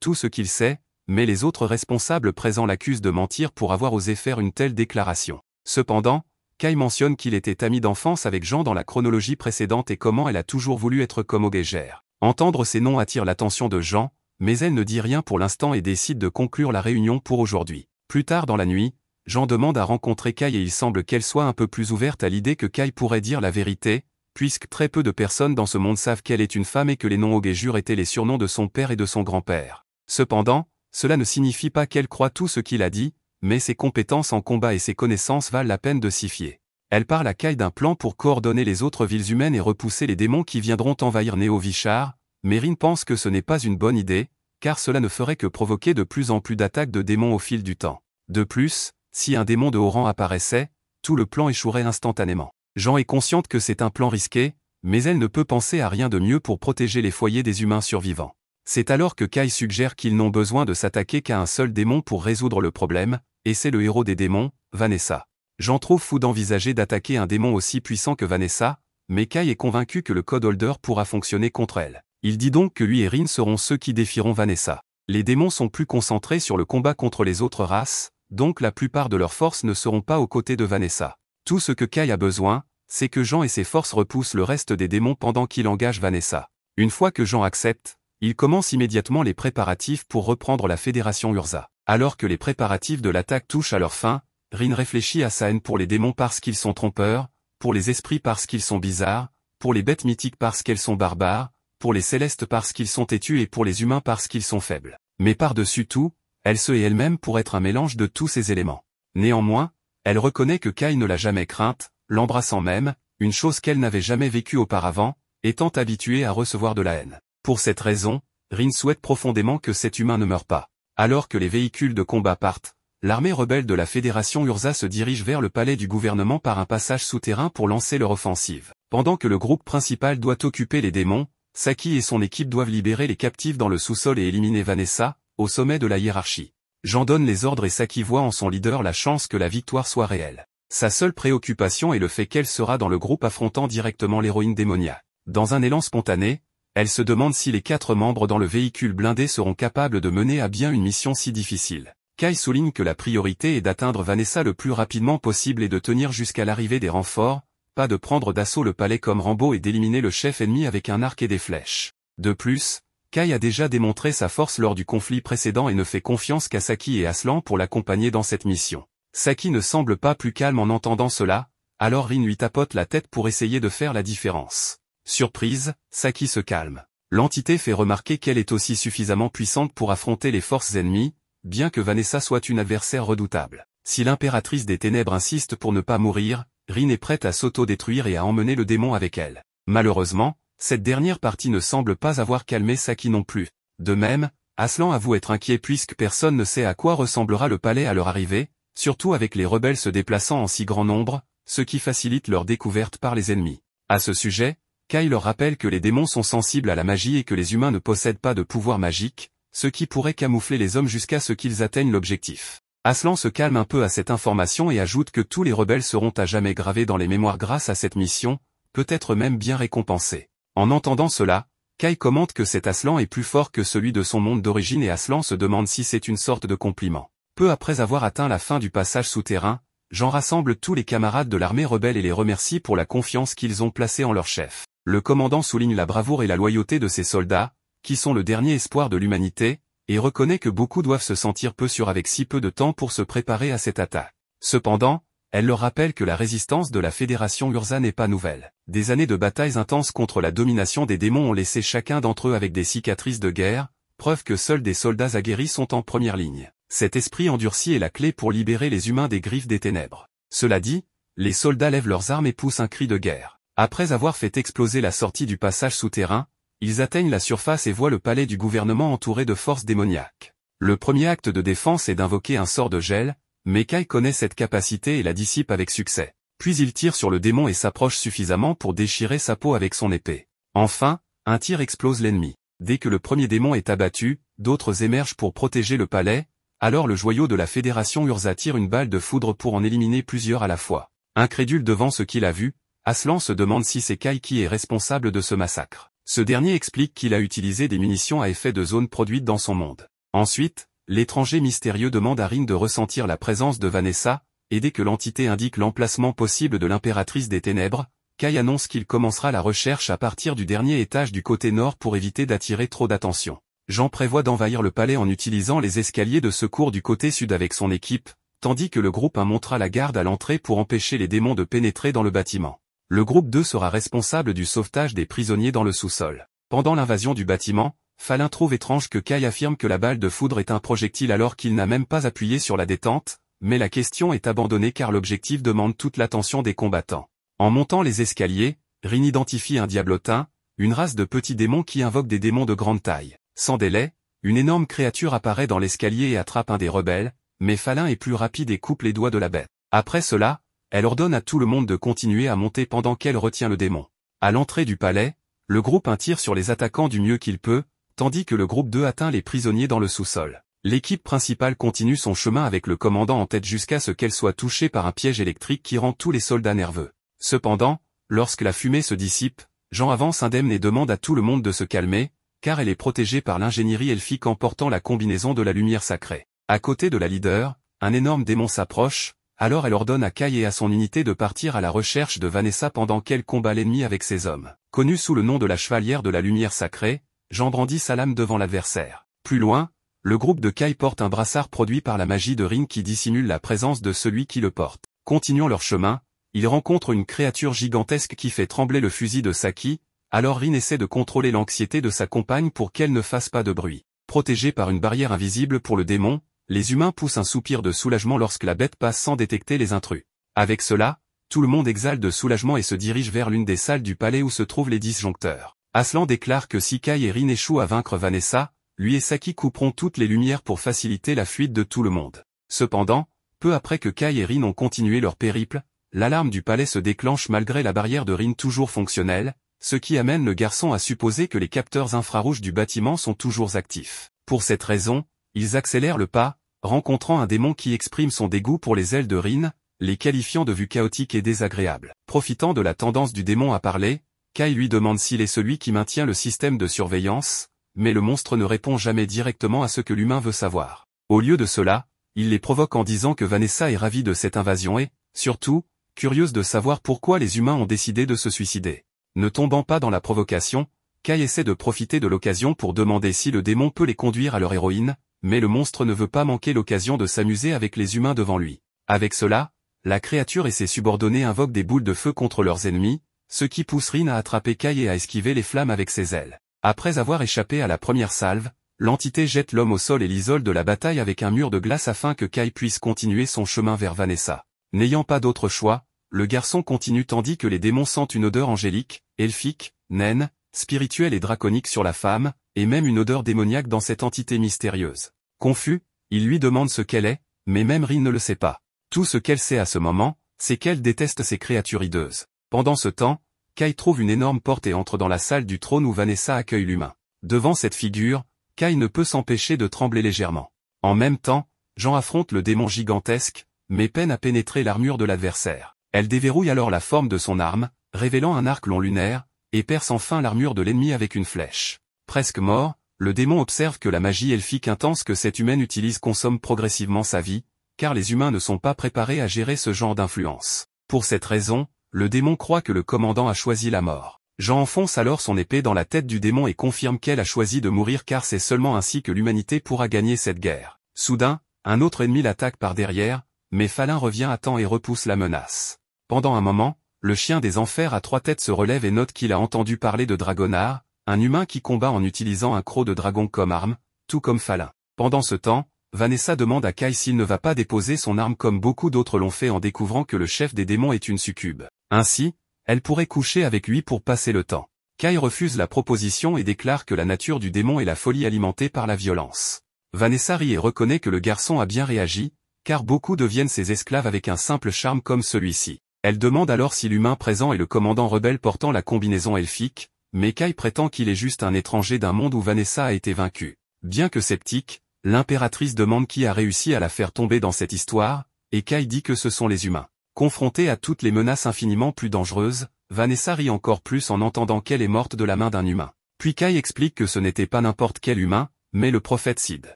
tout ce qu'il sait, mais les autres responsables présents l'accusent de mentir pour avoir osé faire une telle déclaration. Cependant, Kai mentionne qu'il était ami d'enfance avec Jean dans la chronologie précédente et comment elle a toujours voulu être comme Augégère. Entendre ces noms attire l'attention de Jean, mais elle ne dit rien pour l'instant et décide de conclure la réunion pour aujourd'hui. Plus tard dans la nuit, Jean demande à rencontrer Kai et il semble qu'elle soit un peu plus ouverte à l'idée que Kai pourrait dire la vérité, puisque très peu de personnes dans ce monde savent qu'elle est une femme et que les noms Augégure étaient les surnoms de son père et de son grand-père. Cependant, cela ne signifie pas qu'elle croit tout ce qu'il a dit, mais ses compétences en combat et ses connaissances valent la peine de s'y fier. Elle parle à Kai d'un plan pour coordonner les autres villes humaines et repousser les démons qui viendront envahir Néo-Vichar, mais Rin pense que ce n'est pas une bonne idée, car cela ne ferait que provoquer de plus en plus d'attaques de démons au fil du temps. De plus, si un démon de haut rang apparaissait, tout le plan échouerait instantanément. Jean est consciente que c'est un plan risqué, mais elle ne peut penser à rien de mieux pour protéger les foyers des humains survivants. C'est alors que Kai suggère qu'ils n'ont besoin de s'attaquer qu'à un seul démon pour résoudre le problème, et c'est le héros des démons, Vanessa. Jean trouve fou d'envisager d'attaquer un démon aussi puissant que Vanessa, mais Kai est convaincu que le Code Holder pourra fonctionner contre elle. Il dit donc que lui et Rin seront ceux qui défieront Vanessa. Les démons sont plus concentrés sur le combat contre les autres races, donc la plupart de leurs forces ne seront pas aux côtés de Vanessa. Tout ce que Kai a besoin, c'est que Jean et ses forces repoussent le reste des démons pendant qu'il engage Vanessa. Une fois que Jean accepte, il commence immédiatement les préparatifs pour reprendre la Fédération Urza. Alors que les préparatifs de l'attaque touchent à leur fin, Rin réfléchit à sa haine pour les démons parce qu'ils sont trompeurs, pour les esprits parce qu'ils sont bizarres, pour les bêtes mythiques parce qu'elles sont barbares, pour les célestes parce qu'ils sont têtus et pour les humains parce qu'ils sont faibles. Mais par-dessus tout, elle se hait elle-même pour être un mélange de tous ces éléments. Néanmoins, elle reconnaît que Kai ne l'a jamais crainte, l'embrassant même, une chose qu'elle n'avait jamais vécue auparavant, étant habituée à recevoir de la haine. Pour cette raison, Rin souhaite profondément que cet humain ne meure pas. Alors que les véhicules de combat partent, l'armée rebelle de la Fédération Urza se dirige vers le palais du gouvernement par un passage souterrain pour lancer leur offensive. Pendant que le groupe principal doit occuper les démons, Saki et son équipe doivent libérer les captifs dans le sous-sol et éliminer Vanessa, au sommet de la hiérarchie. Jean donne les ordres et Saki voit en son leader la chance que la victoire soit réelle. Sa seule préoccupation est le fait qu'elle sera dans le groupe affrontant directement l'héroïne démoniaque. Dans un élan spontané, elle se demande si les 4 membres dans le véhicule blindé seront capables de mener à bien une mission si difficile. Kai souligne que la priorité est d'atteindre Vanessa le plus rapidement possible et de tenir jusqu'à l'arrivée des renforts, pas de prendre d'assaut le palais comme Rambo et d'éliminer le chef ennemi avec un arc et des flèches. De plus, Kai a déjà démontré sa force lors du conflit précédent et ne fait confiance qu'à Saki et Aslan pour l'accompagner dans cette mission. Saki ne semble pas plus calme en entendant cela, alors Rin lui tapote la tête pour essayer de faire la différence. Surprise, Saki se calme. L'entité fait remarquer qu'elle est aussi suffisamment puissante pour affronter les forces ennemies, bien que Vanessa soit une adversaire redoutable. Si l'impératrice des ténèbres insiste pour ne pas mourir, Rin est prête à s'auto-détruire et à emmener le démon avec elle. Malheureusement, cette dernière partie ne semble pas avoir calmé Saki non plus. De même, Aslan avoue être inquiet puisque personne ne sait à quoi ressemblera le palais à leur arrivée, surtout avec les rebelles se déplaçant en si grand nombre, ce qui facilite leur découverte par les ennemis. À ce sujet, Kai leur rappelle que les démons sont sensibles à la magie et que les humains ne possèdent pas de pouvoir magique, ce qui pourrait camoufler les hommes jusqu'à ce qu'ils atteignent l'objectif. Aslan se calme un peu à cette information et ajoute que tous les rebelles seront à jamais gravés dans les mémoires grâce à cette mission, peut-être même bien récompensés. En entendant cela, Kai commente que cet Aslan est plus fort que celui de son monde d'origine et Aslan se demande si c'est une sorte de compliment. Peu après avoir atteint la fin du passage souterrain, Jean rassemble tous les camarades de l'armée rebelle et les remercie pour la confiance qu'ils ont placée en leur chef. Le commandant souligne la bravoure et la loyauté de ses soldats, qui sont le dernier espoir de l'humanité, et reconnaît que beaucoup doivent se sentir peu sûrs avec si peu de temps pour se préparer à cette attaque. Cependant, elle leur rappelle que la résistance de la Fédération Urza n'est pas nouvelle. Des années de batailles intenses contre la domination des démons ont laissé chacun d'entre eux avec des cicatrices de guerre, preuve que seuls des soldats aguerris sont en première ligne. Cet esprit endurci est la clé pour libérer les humains des griffes des ténèbres. Cela dit, les soldats lèvent leurs armes et poussent un cri de guerre. Après avoir fait exploser la sortie du passage souterrain, ils atteignent la surface et voient le palais du gouvernement entouré de forces démoniaques. Le premier acte de défense est d'invoquer un sort de gel, mais Kai connaît cette capacité et la dissipe avec succès. Puis il tire sur le démon et s'approche suffisamment pour déchirer sa peau avec son épée. Enfin, un tir explose l'ennemi. Dès que le premier démon est abattu, d'autres émergent pour protéger le palais, alors le joyau de la Fédération Urza tire une balle de foudre pour en éliminer plusieurs à la fois. Incrédule devant ce qu'il a vu, Aslan se demande si c'est Kai qui est responsable de ce massacre. Ce dernier explique qu'il a utilisé des munitions à effet de zone produites dans son monde. Ensuite, l'étranger mystérieux demande à Rin de ressentir la présence de Vanessa, et dès que l'entité indique l'emplacement possible de l'impératrice des ténèbres, Kai annonce qu'il commencera la recherche à partir du dernier étage du côté nord pour éviter d'attirer trop d'attention. Jean prévoit d'envahir le palais en utilisant les escaliers de secours du côté sud avec son équipe, tandis que le groupe 1 montera la garde à l'entrée pour empêcher les démons de pénétrer dans le bâtiment. Le groupe 2 sera responsable du sauvetage des prisonniers dans le sous-sol. Pendant l'invasion du bâtiment, Falin trouve étrange que Kai affirme que la balle de foudre est un projectile alors qu'il n'a même pas appuyé sur la détente, mais la question est abandonnée car l'objectif demande toute l'attention des combattants. En montant les escaliers, Rin identifie un diablotin, une race de petits démons qui invoquent des démons de grande taille. Sans délai, une énorme créature apparaît dans l'escalier et attrape un des rebelles, mais Falin est plus rapide et coupe les doigts de la bête. Après cela, elle ordonne à tout le monde de continuer à monter pendant qu'elle retient le démon. À l'entrée du palais, le groupe 1 tire sur les attaquants du mieux qu'il peut, tandis que le groupe 2 atteint les prisonniers dans le sous-sol. L'équipe principale continue son chemin avec le commandant en tête jusqu'à ce qu'elle soit touchée par un piège électrique qui rend tous les soldats nerveux. Cependant, lorsque la fumée se dissipe, Jean avance indemne et demande à tout le monde de se calmer, car elle est protégée par l'ingénierie elfique en portant la combinaison de la lumière sacrée. À côté de la leader, un énorme démon s'approche, alors elle ordonne à Kai et à son unité de partir à la recherche de Vanessa pendant qu'elle combat l'ennemi avec ses hommes. Connue sous le nom de la chevalière de la lumière sacrée, Jean brandit sa lame devant l'adversaire. Plus loin, le groupe de Kai porte un brassard produit par la magie de Rin qui dissimule la présence de celui qui le porte. Continuant leur chemin, ils rencontrent une créature gigantesque qui fait trembler le fusil de Saki, alors Rin essaie de contrôler l'anxiété de sa compagne pour qu'elle ne fasse pas de bruit. Protégée par une barrière invisible pour le démon, les humains poussent un soupir de soulagement lorsque la bête passe sans détecter les intrus. Avec cela, tout le monde exhale de soulagement et se dirige vers l'une des salles du palais où se trouvent les disjoncteurs. Aslan déclare que si Kai et Rin échouent à vaincre Vanessa, lui et Saki couperont toutes les lumières pour faciliter la fuite de tout le monde. Cependant, peu après que Kai et Rin ont continué leur périple, l'alarme du palais se déclenche malgré la barrière de Rin toujours fonctionnelle, ce qui amène le garçon à supposer que les capteurs infrarouges du bâtiment sont toujours actifs. Pour cette raison, ils accélèrent le pas, rencontrant un démon qui exprime son dégoût pour les ailes de Rin, les qualifiant de vue chaotique et désagréable. Profitant de la tendance du démon à parler, Kai lui demande s'il est celui qui maintient le système de surveillance, mais le monstre ne répond jamais directement à ce que l'humain veut savoir. Au lieu de cela, il les provoque en disant que Vanessa est ravie de cette invasion et, surtout, curieuse de savoir pourquoi les humains ont décidé de se suicider. Ne tombant pas dans la provocation, Kai essaie de profiter de l'occasion pour demander si le démon peut les conduire à leur héroïne, mais le monstre ne veut pas manquer l'occasion de s'amuser avec les humains devant lui. Avec cela, la créature et ses subordonnés invoquent des boules de feu contre leurs ennemis, ce qui pousse Rin à attraper Kai et à esquiver les flammes avec ses ailes. Après avoir échappé à la première salve, l'entité jette l'homme au sol et l'isole de la bataille avec un mur de glace afin que Kai puisse continuer son chemin vers Vanessa. N'ayant pas d'autre choix, le garçon continue tandis que les démons sentent une odeur angélique, elfique, naine, spirituelle et draconique sur la femme, et même une odeur démoniaque dans cette entité mystérieuse. Confus, il lui demande ce qu'elle est, mais même Rin ne le sait pas. Tout ce qu'elle sait à ce moment, c'est qu'elle déteste ces créatures hideuses. Pendant ce temps, Kai trouve une énorme porte et entre dans la salle du trône où Vanessa accueille l'humain. Devant cette figure, Kai ne peut s'empêcher de trembler légèrement. En même temps, Jean affronte le démon gigantesque, mais peine à pénétrer l'armure de l'adversaire. Elle déverrouille alors la forme de son arme, révélant un arc long lunaire, et perce enfin l'armure de l'ennemi avec une flèche. Presque mort, le démon observe que la magie elfique intense que cette humaine utilise consomme progressivement sa vie, car les humains ne sont pas préparés à gérer ce genre d'influence. Pour cette raison, le démon croit que le commandant a choisi la mort. Jean enfonce alors son épée dans la tête du démon et confirme qu'elle a choisi de mourir car c'est seulement ainsi que l'humanité pourra gagner cette guerre. Soudain, un autre ennemi l'attaque par derrière, mais Falin revient à temps et repousse la menace. Pendant un moment, le chien des enfers à 3 têtes se relève et note qu'il a entendu parler de Dragonard, un humain qui combat en utilisant un croc de dragon comme arme, tout comme Falin. Pendant ce temps, Vanessa demande à Kai s'il ne va pas déposer son arme comme beaucoup d'autres l'ont fait en découvrant que le chef des démons est une succube. Ainsi, elle pourrait coucher avec lui pour passer le temps. Kai refuse la proposition et déclare que la nature du démon est la folie alimentée par la violence. Vanessa rit et reconnaît que le garçon a bien réagi, car beaucoup deviennent ses esclaves avec un simple charme comme celui-ci. Elle demande alors si l'humain présent est le commandant rebelle portant la combinaison elfique, mais Kai prétend qu'il est juste un étranger d'un monde où Vanessa a été vaincue. Bien que sceptique, l'impératrice demande qui a réussi à la faire tomber dans cette histoire, et Kai dit que ce sont les humains. Confrontée à toutes les menaces infiniment plus dangereuses, Vanessa rit encore plus en entendant qu'elle est morte de la main d'un humain. Puis Kai explique que ce n'était pas n'importe quel humain, mais le prophète Sid.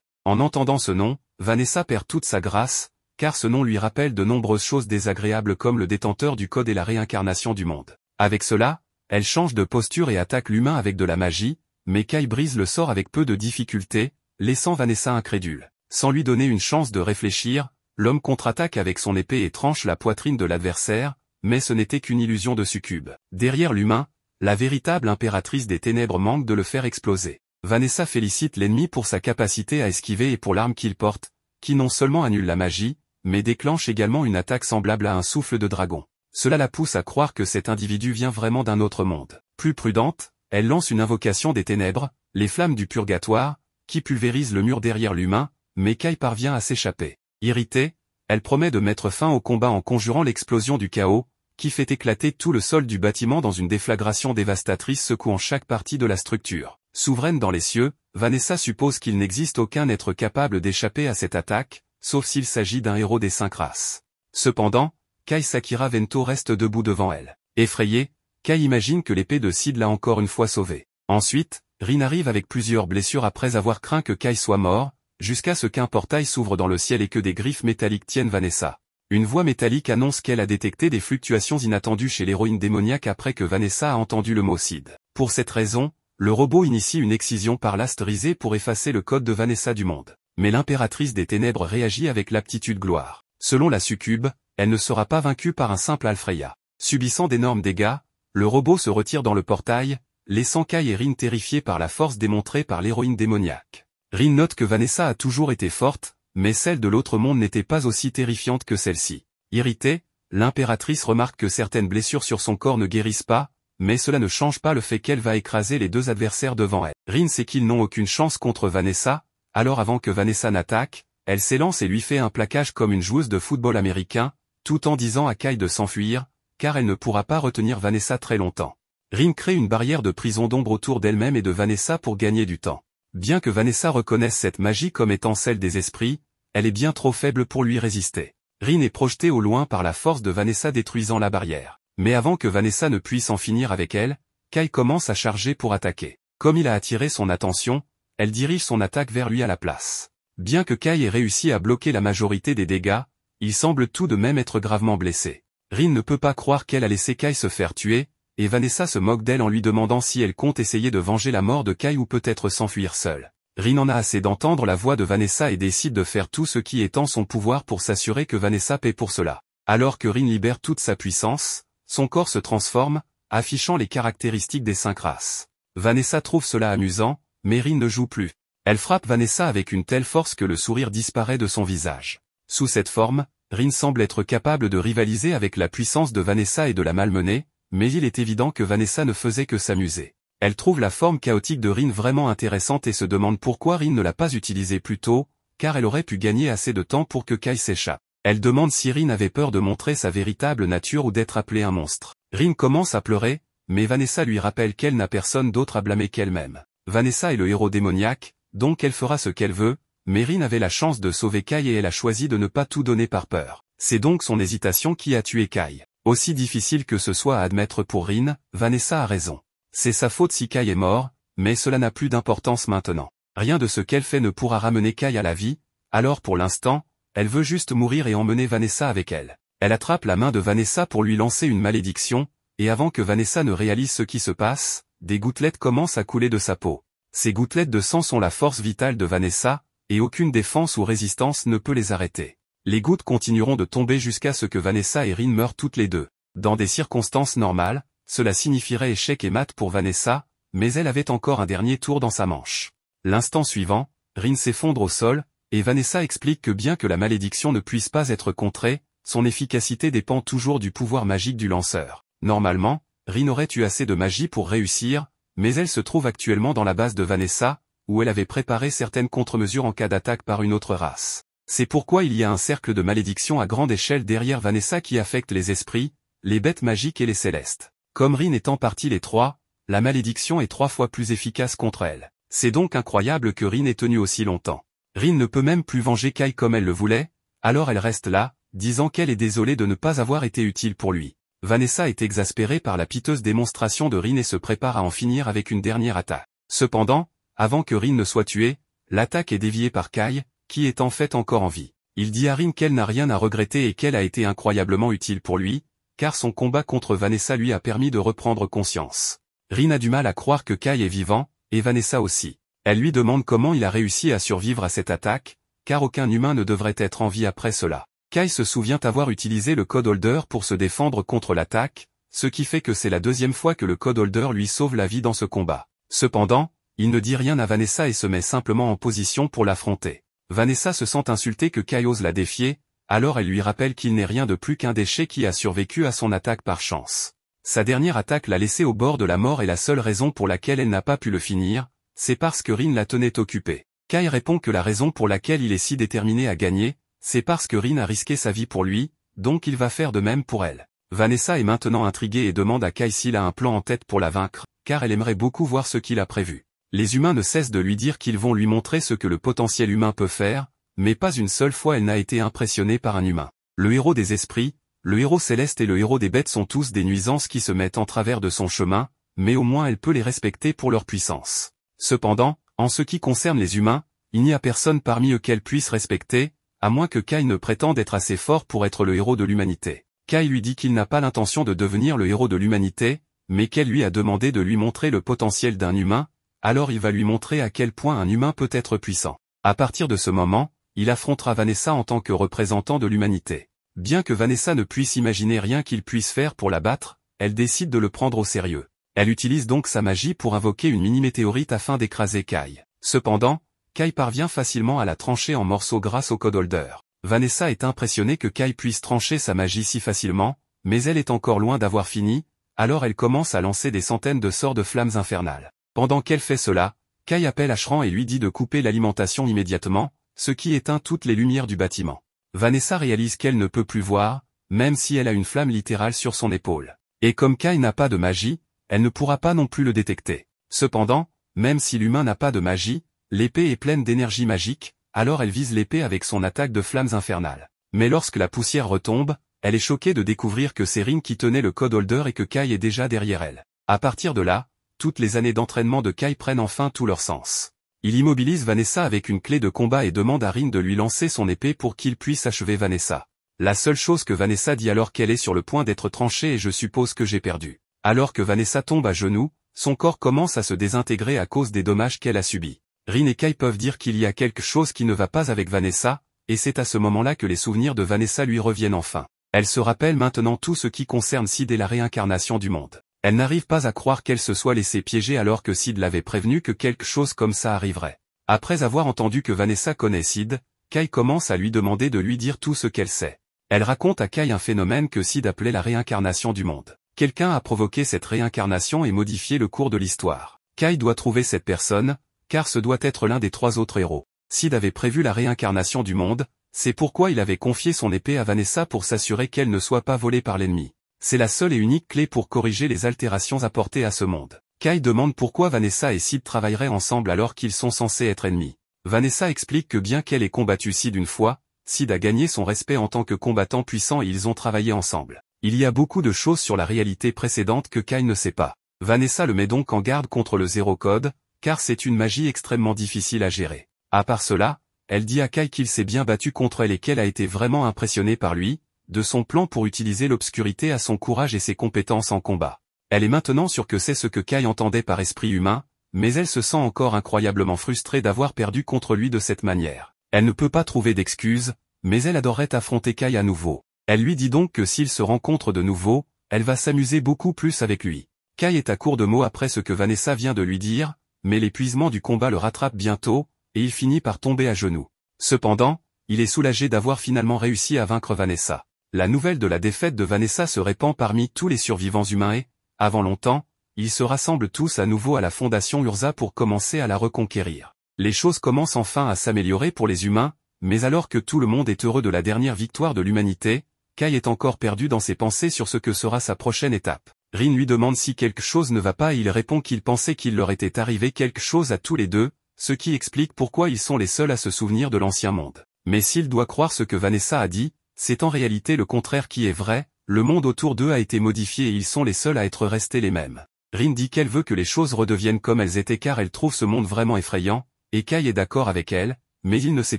En entendant ce nom, Vanessa perd toute sa grâce, car ce nom lui rappelle de nombreuses choses désagréables comme le détenteur du code et la réincarnation du monde. Avec cela, elle change de posture et attaque l'humain avec de la magie, mais Kai brise le sort avec peu de difficulté, laissant Vanessa incrédule. Sans lui donner une chance de réfléchir, l'homme contre-attaque avec son épée et tranche la poitrine de l'adversaire, mais ce n'était qu'une illusion de succube. Derrière l'humain, la véritable impératrice des ténèbres manque de le faire exploser. Vanessa félicite l'ennemi pour sa capacité à esquiver et pour l'arme qu'il porte, qui non seulement annule la magie, mais déclenche également une attaque semblable à un souffle de dragon. Cela la pousse à croire que cet individu vient vraiment d'un autre monde. Plus prudente, elle lance une invocation des ténèbres, les flammes du purgatoire, qui pulvérisent le mur derrière l'humain, mais Kai parvient à s'échapper. Irritée, elle promet de mettre fin au combat en conjurant l'explosion du chaos, qui fait éclater tout le sol du bâtiment dans une déflagration dévastatrice secouant chaque partie de la structure. Souveraine dans les cieux, Vanessa suppose qu'il n'existe aucun être capable d'échapper à cette attaque, sauf s'il s'agit d'un héros des 5 races. Cependant, Kai Sakura Vento reste debout devant elle. Effrayée, Kai imagine que l'épée de Sid l'a encore une fois sauvée. Ensuite, Rin arrive avec plusieurs blessures après avoir craint que Kai soit mort, jusqu'à ce qu'un portail s'ouvre dans le ciel et que des griffes métalliques tiennent Vanessa. Une voix métallique annonce qu'elle a détecté des fluctuations inattendues chez l'héroïne démoniaque après que Vanessa a entendu le mot Sid. Pour cette raison, le robot initie une excision par l'astérisé pour effacer le code de Vanessa du monde. Mais l'impératrice des ténèbres réagit avec l'aptitude gloire. Selon la succube, elle ne sera pas vaincue par un simple Alfreya. Subissant d'énormes dégâts, le robot se retire dans le portail, laissant Kai et Rin terrifiés par la force démontrée par l'héroïne démoniaque. Rin note que Vanessa a toujours été forte, mais celle de l'autre monde n'était pas aussi terrifiante que celle-ci. Irritée, l'impératrice remarque que certaines blessures sur son corps ne guérissent pas, mais cela ne change pas le fait qu'elle va écraser les 2 adversaires devant elle. Rin sait qu'ils n'ont aucune chance contre Vanessa, alors avant que Vanessa n'attaque, elle s'élance et lui fait un plaquage comme une joueuse de football américain, tout en disant à Kai de s'enfuir, car elle ne pourra pas retenir Vanessa très longtemps. Rin crée une barrière de prison d'ombre autour d'elle-même et de Vanessa pour gagner du temps. Bien que Vanessa reconnaisse cette magie comme étant celle des esprits, elle est bien trop faible pour lui résister. Rin est projetée au loin par la force de Vanessa détruisant la barrière. Mais avant que Vanessa ne puisse en finir avec elle, Kai commence à charger pour attaquer. Comme il a attiré son attention, elle dirige son attaque vers lui à la place. Bien que Kai ait réussi à bloquer la majorité des dégâts, il semble tout de même être gravement blessé. Rin ne peut pas croire qu'elle a laissé Kai se faire tuer, et Vanessa se moque d'elle en lui demandant si elle compte essayer de venger la mort de Kai ou peut-être s'enfuir seule. Rin en a assez d'entendre la voix de Vanessa et décide de faire tout ce qui est en son pouvoir pour s'assurer que Vanessa paie pour cela. Alors que Rin libère toute sa puissance, son corps se transforme, affichant les caractéristiques des 5 races. Vanessa trouve cela amusant, mais Rin ne joue plus. Elle frappe Vanessa avec une telle force que le sourire disparaît de son visage. Sous cette forme, Rin semble être capable de rivaliser avec la puissance de Vanessa et de la malmener, mais il est évident que Vanessa ne faisait que s'amuser. Elle trouve la forme chaotique de Rin vraiment intéressante et se demande pourquoi Rin ne l'a pas utilisée plus tôt, car elle aurait pu gagner assez de temps pour que Kai s'échappe. Elle demande si Rin avait peur de montrer sa véritable nature ou d'être appelée un monstre. Rin commence à pleurer, mais Vanessa lui rappelle qu'elle n'a personne d'autre à blâmer qu'elle-même. Vanessa est le héros démoniaque, donc elle fera ce qu'elle veut, mais Rin avait la chance de sauver Kai et elle a choisi de ne pas tout donner par peur. C'est donc son hésitation qui a tué Kai. Aussi difficile que ce soit à admettre pour Rin, Vanessa a raison. C'est sa faute si Kai est mort, mais cela n'a plus d'importance maintenant. Rien de ce qu'elle fait ne pourra ramener Kai à la vie, alors pour l'instant, elle veut juste mourir et emmener Vanessa avec elle. Elle attrape la main de Vanessa pour lui lancer une malédiction, et avant que Vanessa ne réalise ce qui se passe, des gouttelettes commencent à couler de sa peau. Ces gouttelettes de sang sont la force vitale de Vanessa, et aucune défense ou résistance ne peut les arrêter. Les gouttes continueront de tomber jusqu'à ce que Vanessa et Rin meurent toutes les deux. Dans des circonstances normales, cela signifierait échec et mat pour Vanessa, mais elle avait encore un dernier tour dans sa manche. L'instant suivant, Rin s'effondre au sol, et Vanessa explique que bien que la malédiction ne puisse pas être contrée, son efficacité dépend toujours du pouvoir magique du lanceur. Normalement, Rin aurait eu assez de magie pour réussir, mais elle se trouve actuellement dans la base de Vanessa, où elle avait préparé certaines contre-mesures en cas d'attaque par une autre race. C'est pourquoi il y a un cercle de malédiction à grande échelle derrière Vanessa qui affecte les esprits, les bêtes magiques et les célestes. Comme Rin est en partie les 3, la malédiction est 3 fois plus efficace contre elle. C'est donc incroyable que Rin ait tenu aussi longtemps. Rin ne peut même plus venger Kai comme elle le voulait, alors elle reste là, disant qu'elle est désolée de ne pas avoir été utile pour lui. Vanessa est exaspérée par la piteuse démonstration de Rin et se prépare à en finir avec une dernière attaque. Cependant, avant que Rin ne soit tuée, l'attaque est déviée par Kai, qui est en fait encore en vie. Il dit à Rin qu'elle n'a rien à regretter et qu'elle a été incroyablement utile pour lui, car son combat contre Vanessa lui a permis de reprendre conscience. Rin a du mal à croire que Kai est vivant, et Vanessa aussi. Elle lui demande comment il a réussi à survivre à cette attaque, car aucun humain ne devrait être en vie après cela. Kai se souvient avoir utilisé le code holder pour se défendre contre l'attaque, ce qui fait que c'est la deuxième fois que le code holder lui sauve la vie dans ce combat. Cependant, il ne dit rien à Vanessa et se met simplement en position pour l'affronter. Vanessa se sent insultée que Kai ose la défier, alors elle lui rappelle qu'il n'est rien de plus qu'un déchet qui a survécu à son attaque par chance. Sa dernière attaque l'a laissé au bord de la mort et la seule raison pour laquelle elle n'a pas pu le finir, c'est parce que Rin la tenait occupée. Kai répond que la raison pour laquelle il est si déterminé à gagner, c'est parce que Rin a risqué sa vie pour lui, donc il va faire de même pour elle. Vanessa est maintenant intriguée et demande à Kai s'il a un plan en tête pour la vaincre, car elle aimerait beaucoup voir ce qu'il a prévu. Les humains ne cessent de lui dire qu'ils vont lui montrer ce que le potentiel humain peut faire, mais pas une seule fois elle n'a été impressionnée par un humain. Le héros des esprits, le héros céleste et le héros des bêtes sont tous des nuisances qui se mettent en travers de son chemin, mais au moins elle peut les respecter pour leur puissance. Cependant, en ce qui concerne les humains, il n'y a personne parmi eux qu'elle puisse respecter, à moins que Kai ne prétende être assez fort pour être le héros de l'humanité. Kai lui dit qu'il n'a pas l'intention de devenir le héros de l'humanité, mais qu'elle lui a demandé de lui montrer le potentiel d'un humain, alors il va lui montrer à quel point un humain peut être puissant. À partir de ce moment, il affrontera Vanessa en tant que représentant de l'humanité. Bien que Vanessa ne puisse imaginer rien qu'il puisse faire pour la battre, elle décide de le prendre au sérieux. Elle utilise donc sa magie pour invoquer une mini-météorite afin d'écraser Kai. Cependant, Kai parvient facilement à la trancher en morceaux grâce au code holder. Vanessa est impressionnée que Kai puisse trancher sa magie si facilement, mais elle est encore loin d'avoir fini, alors elle commence à lancer des centaines de sorts de flammes infernales. Pendant qu'elle fait cela, Kai appelle Ashran et lui dit de couper l'alimentation immédiatement, ce qui éteint toutes les lumières du bâtiment. Vanessa réalise qu'elle ne peut plus voir, même si elle a une flamme littérale sur son épaule. Et comme Kai n'a pas de magie, elle ne pourra pas non plus le détecter. Cependant, même si l'humain n'a pas de magie, l'épée est pleine d'énergie magique, alors elle vise l'épée avec son attaque de flammes infernales. Mais lorsque la poussière retombe, elle est choquée de découvrir que c'est Rin qui tenait le code holder et que Kai est déjà derrière elle. À partir de là, toutes les années d'entraînement de Kai prennent enfin tout leur sens. Il immobilise Vanessa avec une clé de combat et demande à Rin de lui lancer son épée pour qu'il puisse achever Vanessa. La seule chose que Vanessa dit alors qu'elle est sur le point d'être tranchée est « je suppose que j'ai perdu ». Alors que Vanessa tombe à genoux, son corps commence à se désintégrer à cause des dommages qu'elle a subis. Rin et Kai peuvent dire qu'il y a quelque chose qui ne va pas avec Vanessa, et c'est à ce moment-là que les souvenirs de Vanessa lui reviennent enfin. Elle se rappelle maintenant tout ce qui concerne Sid et la réincarnation du monde. Elle n'arrive pas à croire qu'elle se soit laissée piéger alors que Sid l'avait prévenu que quelque chose comme ça arriverait. Après avoir entendu que Vanessa connaît Sid, Kai commence à lui demander de lui dire tout ce qu'elle sait. Elle raconte à Kai un phénomène que Sid appelait la réincarnation du monde. Quelqu'un a provoqué cette réincarnation et modifié le cours de l'histoire. Kai doit trouver cette personne, car ce doit être l'un des 3 autres héros. Sid avait prévu la réincarnation du monde, c'est pourquoi il avait confié son épée à Vanessa pour s'assurer qu'elle ne soit pas volée par l'ennemi. C'est la seule et unique clé pour corriger les altérations apportées à ce monde. Kai demande pourquoi Vanessa et Sid travailleraient ensemble alors qu'ils sont censés être ennemis. Vanessa explique que bien qu'elle ait combattu Sid une fois, Sid a gagné son respect en tant que combattant puissant et ils ont travaillé ensemble. Il y a beaucoup de choses sur la réalité précédente que Kai ne sait pas. Vanessa le met donc en garde contre le zéro code, car c'est une magie extrêmement difficile à gérer. À part cela, elle dit à Kai qu'il s'est bien battu contre elle et qu'elle a été vraiment impressionnée par lui, de son plan pour utiliser l'obscurité à son courage et ses compétences en combat. Elle est maintenant sûre que c'est ce que Kai entendait par esprit humain, mais elle se sent encore incroyablement frustrée d'avoir perdu contre lui de cette manière. Elle ne peut pas trouver d'excuses, mais elle adorerait affronter Kai à nouveau. Elle lui dit donc que s'ils se rencontrent de nouveau, elle va s'amuser beaucoup plus avec lui. Kai est à court de mots après ce que Vanessa vient de lui dire, mais l'épuisement du combat le rattrape bientôt, et il finit par tomber à genoux. Cependant, il est soulagé d'avoir finalement réussi à vaincre Vanessa. La nouvelle de la défaite de Vanessa se répand parmi tous les survivants humains et, avant longtemps, ils se rassemblent tous à nouveau à la Fondation Urza pour commencer à la reconquérir. Les choses commencent enfin à s'améliorer pour les humains, mais alors que tout le monde est heureux de la dernière victoire de l'humanité, Kai est encore perdu dans ses pensées sur ce que sera sa prochaine étape. Rin lui demande si quelque chose ne va pas et il répond qu'il pensait qu'il leur était arrivé quelque chose à tous les deux, ce qui explique pourquoi ils sont les seuls à se souvenir de l'ancien monde. Mais s'il doit croire ce que Vanessa a dit, c'est en réalité le contraire qui est vrai, le monde autour d'eux a été modifié et ils sont les seuls à être restés les mêmes. Rin dit qu'elle veut que les choses redeviennent comme elles étaient car elle trouve ce monde vraiment effrayant, et Kai est d'accord avec elle, mais il ne sait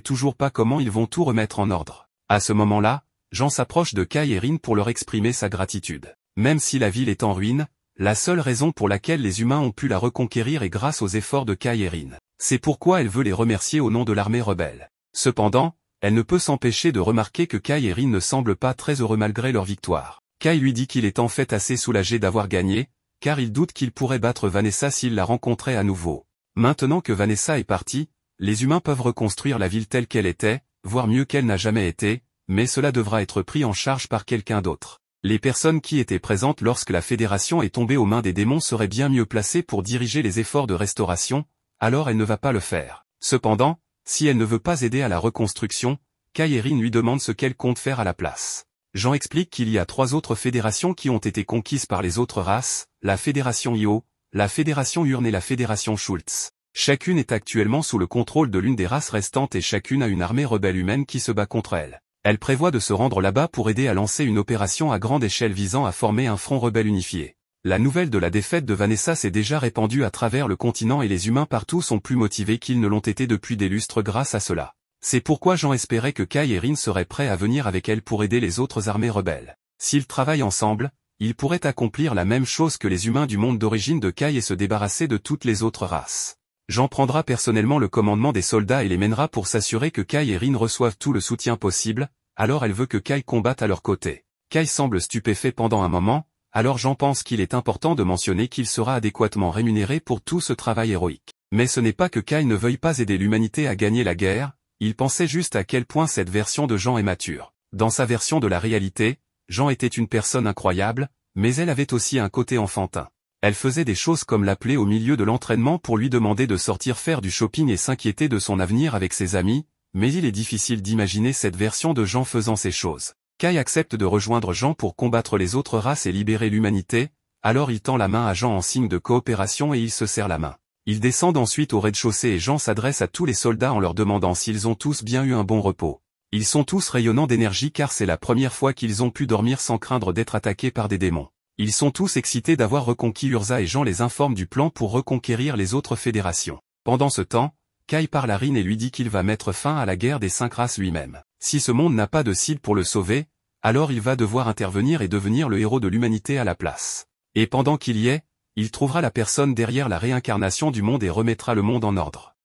toujours pas comment ils vont tout remettre en ordre. À ce moment-là, Jean s'approche de Kai et Rin pour leur exprimer sa gratitude. Même si la ville est en ruine, la seule raison pour laquelle les humains ont pu la reconquérir est grâce aux efforts de Kai et Rin. C'est pourquoi elle veut les remercier au nom de l'armée rebelle. Cependant, elle ne peut s'empêcher de remarquer que Kai et Rin ne semblent pas très heureux malgré leur victoire. Kai lui dit qu'il est en fait assez soulagé d'avoir gagné, car il doute qu'il pourrait battre Vanessa s'il la rencontrait à nouveau. Maintenant que Vanessa est partie, les humains peuvent reconstruire la ville telle qu'elle était, voire mieux qu'elle n'a jamais été, mais cela devra être pris en charge par quelqu'un d'autre. Les personnes qui étaient présentes lorsque la Fédération est tombée aux mains des démons seraient bien mieux placées pour diriger les efforts de restauration, alors elle ne va pas le faire. Cependant, si elle ne veut pas aider à la reconstruction, Kai et Rin lui demandent ce qu'elle compte faire à la place. Jean explique qu'il y a 3 autres fédérations qui ont été conquises par les autres races, la Fédération Io, la Fédération Urne et la Fédération Schultz. Chacune est actuellement sous le contrôle de l'une des races restantes et chacune a une armée rebelle humaine qui se bat contre elle. Elle prévoit de se rendre là-bas pour aider à lancer une opération à grande échelle visant à former un front rebelle unifié. La nouvelle de la défaite de Vanessa s'est déjà répandue à travers le continent et les humains partout sont plus motivés qu'ils ne l'ont été depuis des lustres grâce à cela. C'est pourquoi Jean espérait que Kai et Rin seraient prêts à venir avec elle pour aider les autres armées rebelles. S'ils travaillent ensemble, ils pourraient accomplir la même chose que les humains du monde d'origine de Kai et se débarrasser de toutes les autres races. Jean prendra personnellement le commandement des soldats et les mènera pour s'assurer que Kai et Rin reçoivent tout le soutien possible, alors elle veut que Kai combatte à leur côté. Kai semble stupéfait pendant un moment, alors Jean pense qu'il est important de mentionner qu'il sera adéquatement rémunéré pour tout ce travail héroïque. Mais ce n'est pas que Kai ne veuille pas aider l'humanité à gagner la guerre, il pensait juste à quel point cette version de Jean est mature. Dans sa version de la réalité, Jean était une personne incroyable, mais elle avait aussi un côté enfantin. Elle faisait des choses comme l'appeler au milieu de l'entraînement pour lui demander de sortir faire du shopping et s'inquiéter de son avenir avec ses amis, mais il est difficile d'imaginer cette version de Jean faisant ces choses. Kai accepte de rejoindre Jean pour combattre les autres races et libérer l'humanité, alors il tend la main à Jean en signe de coopération et ils se serrent la main. Ils descendent ensuite au rez-de-chaussée et Jean s'adresse à tous les soldats en leur demandant s'ils ont tous bien eu un bon repos. Ils sont tous rayonnants d'énergie car c'est la première fois qu'ils ont pu dormir sans craindre d'être attaqués par des démons. Ils sont tous excités d'avoir reconquis Urza et Jean les informe du plan pour reconquérir les autres fédérations. Pendant ce temps, Kai parle à Rin et lui dit qu'il va mettre fin à la guerre des 5 races lui-même. Si ce monde n'a pas de cible pour le sauver, alors il va devoir intervenir et devenir le héros de l'humanité à la place. Et pendant qu'il y est, il trouvera la personne derrière la réincarnation du monde et remettra le monde en ordre.